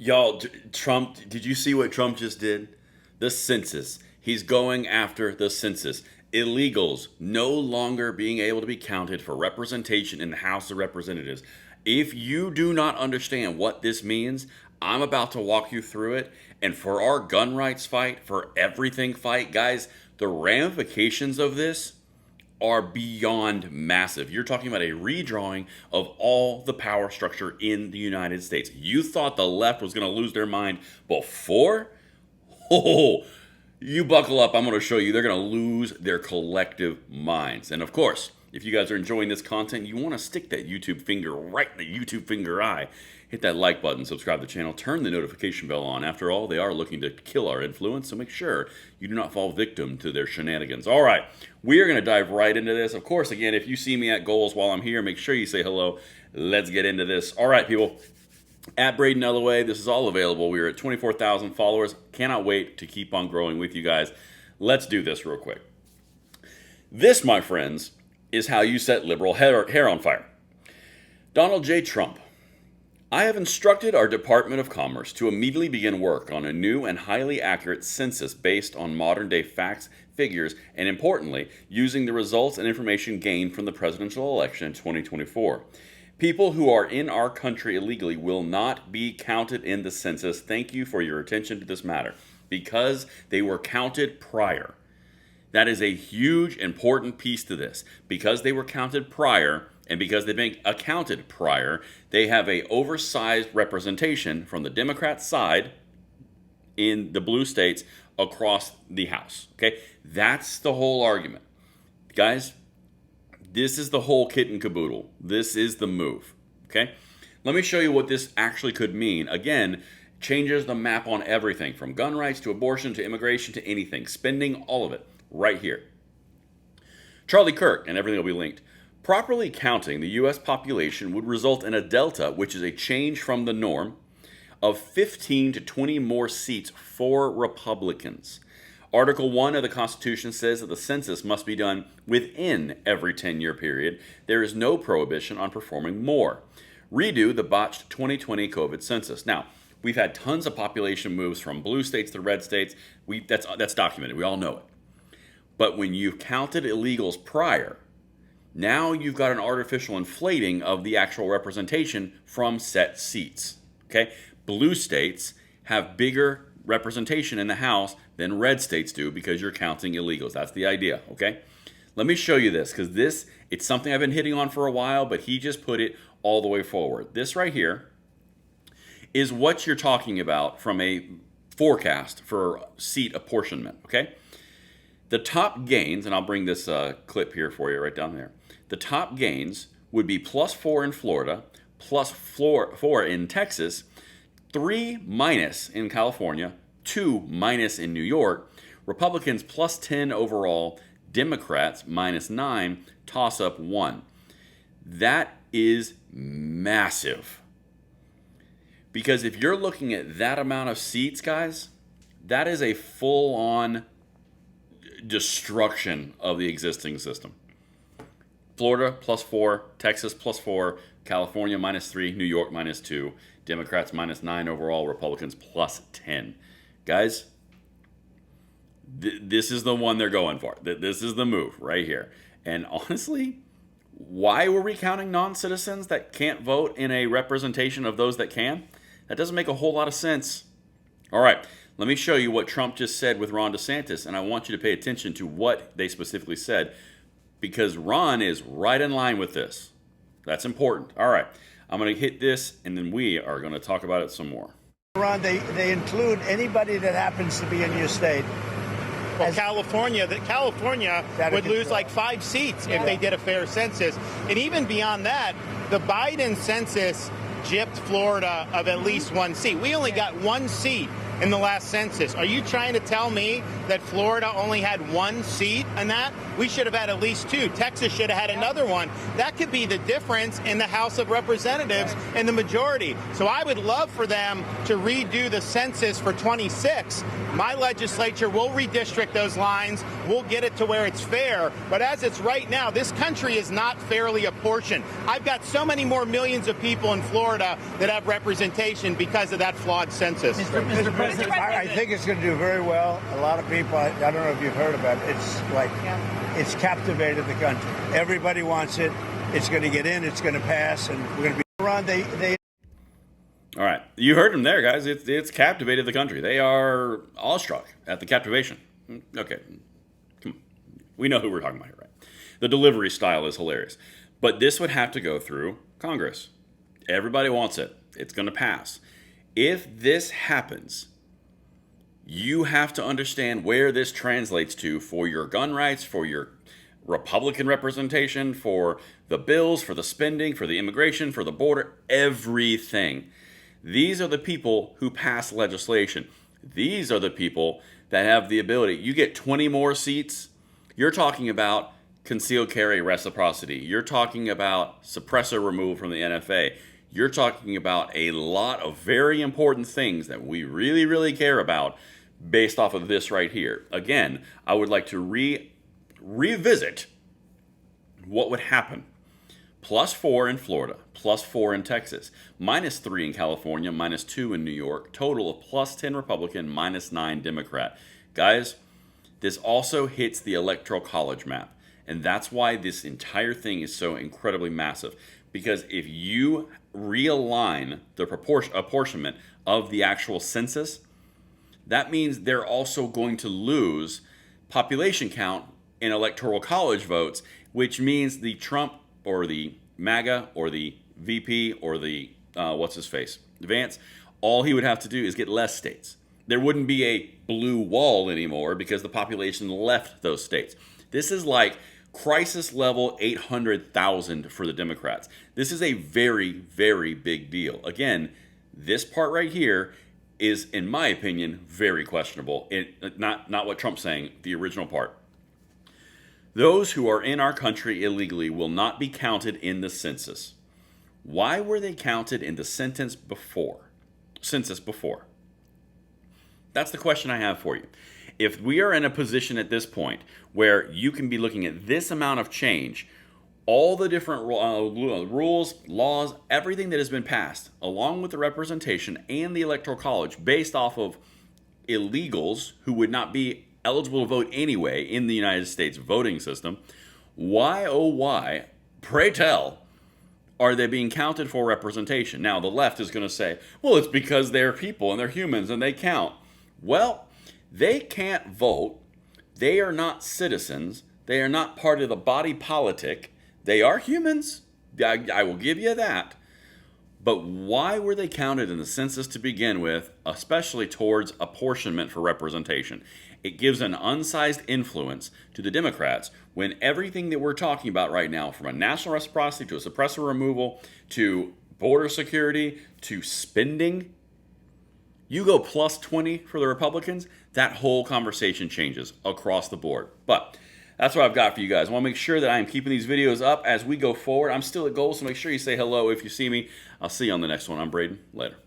Y'all, Trump, did you see what Trump just did? The census. He's going after the census. Illegals no longer being able to be counted for representation in the House of Representatives. If you do not understand what this means, I'm about to walk you through it. And for our gun rights fight, for everything fight, guys, the ramifications of this are beyond massive. You're talking about a redrawing of all the power structure in the United States. You thought the left was going to lose their mind before? Oh, you buckle up. I'm going to show you they're going to lose their collective minds. And of course, if you guys are enjoying this content, you want to stick that YouTube finger right in the YouTube finger eye. Hit that like button, subscribe to the channel, turn the notification bell on. After all, they are looking to kill our influence, so make sure you do not fall victim to their shenanigans. All right, we are going to dive right into this. Of course, again, if you see me at goals while I'm here, make sure you say hello. Let's get into this. All right, people. At Braden LOA, this is all available. We are at 24,000 followers. Cannot wait to keep on growing with you guys. Let's do this real quick. This, my friends, is how you set liberal hair on fire. Donald J. Trump. I have instructed our Department of Commerce to immediately begin work on a new and highly accurate census based on modern-day facts, figures, and importantly, using the results and information gained from the presidential election in 2024. People who are in our country illegally will not be counted in the census. Thank you for your attention to this matter. Because they were counted prior. That is a huge, important piece to this. Because they were counted prior, and because they've been accounted prior, they have a oversized representation from the Democrat side in the blue states across the House. Okay, that's the whole argument. Guys, this is the whole kit and caboodle. This is the move. Okay, let me show you what this actually could mean. Again, changes the map on everything from gun rights to abortion to immigration to anything. Spending, all of it right here. Charlie Kirk, and everything will be linked. Properly counting the U.S. population would result in a delta, which is a change from the norm, of 15 to 20 more seats for Republicans. Article 1 of the Constitution says that the census must be done within every 10-year period. There is no prohibition on performing more. Redo the botched 2020 COVID census. Now, we've had tons of population moves from blue states to red states. That's documented. We all know it. But when you've counted illegals prior, now you've got an artificial inflating of the actual representation from set seats. Okay? Blue states have bigger representation in the House than red states do because you're counting illegals. That's the idea. Okay? Let me show you this because it's something I've been hitting on for a while, but he just put it all the way forward. This right here is what you're talking about from a forecast for seat apportionment. Okay? The top gains, and I'll bring this clip here for you right down there. The top gains would be +4 in Florida, +4 in Texas, 3 minus in California, 2 minus in New York, Republicans +10 overall, Democrats -9, toss-up 1. That is massive. Because if you're looking at that amount of seats, guys, that is a full-on destruction of the existing system. Florida +4, Texas +4, California -3, New York -2, Democrats -9 overall, Republicans +10. Guys, this is the one they're going for. This is the move right here. And honestly, why were we counting non-citizens that can't vote in a representation of those that can? That doesn't make a whole lot of sense. All right, let me show you what Trump just said with Ron DeSantis, and I want you to pay attention to what they specifically said, because Ron is right in line with this. That's important. All right, I'm going to hit this, and then we are going to talk about it some more. Ron, they include anybody that happens to be in your state. Well, California would lose like 5 seats if they did a fair census. And even beyond that, the Biden census gypped Florida of at least 1 seat. We only got 1 seat in the last census. Are you trying to tell me that Florida only had 1 seat in that? We should have had at least 2. Texas should have had another one. That could be the difference in the House of Representatives and the majority. So I would love for them to redo the census for 26. My legislature will redistrict those lines. We'll get it to where it's fair. But as it's right now, this country is not fairly apportioned. I've got so many more millions of people in Florida that have representation because of that flawed census. Mr. President, I think it's going to do very well. A lot of people, I don't know if you've heard about it, it's captivated the country. Everybody wants it. It's going to get in. It's going to pass, and we're going to be around. All right, you heard him there, guys. It's captivated the country. They are awestruck at the captivation. Okay, come on. We know who we're talking about here, right? The delivery style is hilarious. But this would have to go through Congress. Everybody wants it. It's going to pass. If this happens, you have to understand where this translates to for your gun rights, for your Republican representation, for the bills, for the spending, for the immigration, for the border, everything. These are the people who pass legislation. These are the people that have the ability. You get 20 more seats, you're talking about concealed carry reciprocity. You're talking about suppressor removal from the NFA. You're talking about a lot of very important things that we really, really care about based off of this right here. Again, I would like to revisit what would happen. +4 in Florida, +4 in Texas, -3 in California, -2 in New York, total of +10 Republican, -9 Democrat. Guys, this also hits the Electoral College Map. And that's why this entire thing is so incredibly massive. Because if you realign the apportionment of the actual census, that means they're also going to lose population count in Electoral College votes, which means the Trump or the MAGA or the VP or the, Vance, all he would have to do is get less states. There wouldn't be a blue wall anymore because the population left those states. This is like crisis level 800,000 for the Democrats. This is a very, very big deal. Again, this part right here is, in my opinion, very questionable. Not what Trump's saying, the original part. Those who are in our country illegally will not be counted in the census. Why were they counted in the census before? That's the question I have for you. If we are in a position at this point where you can be looking at this amount of change, all the different rules, laws, everything that has been passed, along with the representation and the Electoral College, based off of illegals who would not be eligible to vote anyway in the United States voting system, why, oh why, pray tell, are they being counted for representation? Now, the left is going to say, well, it's because they're people and they're humans and they count. Well, they can't vote. They are not citizens. They are not part of the body politic. They are humans. I will give you that. But why were they counted in the census to begin with, especially towards apportionment for representation? It gives an unsized influence to the Democrats when everything that we're talking about right now, from a national reciprocity to a suppressor removal to border security to spending, you go +20 for the Republicans, that whole conversation changes across the board. But that's what I've got for you guys. I want to make sure that I'm keeping these videos up as we go forward. I'm still at goal, so make sure you say hello if you see me. I'll see you on the next one. I'm Braden. Later.